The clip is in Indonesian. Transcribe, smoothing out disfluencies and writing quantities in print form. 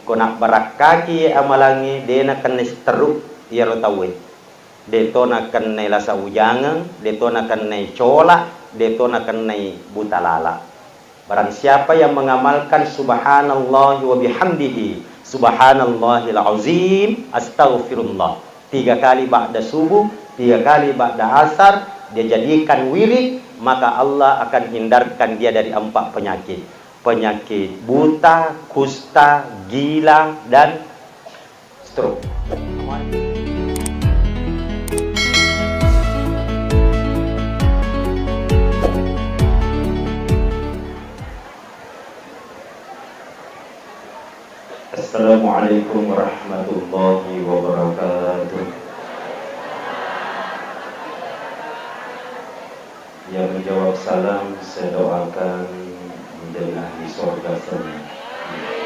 Kona barakaki amalangi dena kan teruk ya lo tahu. Detona kan lasa ujangan, detona kan cola, detona kan butalala. Barang siapa yang mengamalkan subhanallah wa bihamdihi, subhanallahil azim, astaghfirullah. 3 kali ba'da subuh, 3 kali ba'da asar, dia jadikan wirid, maka Allah akan hindarkan dia dari 4 penyakit. Penyakit buta, kusta, gila, dan stroke. Assalamualaikum warahmatullahi wabarakatuh. Yang menjawab salam saya doakan menjadi ahli surga semua.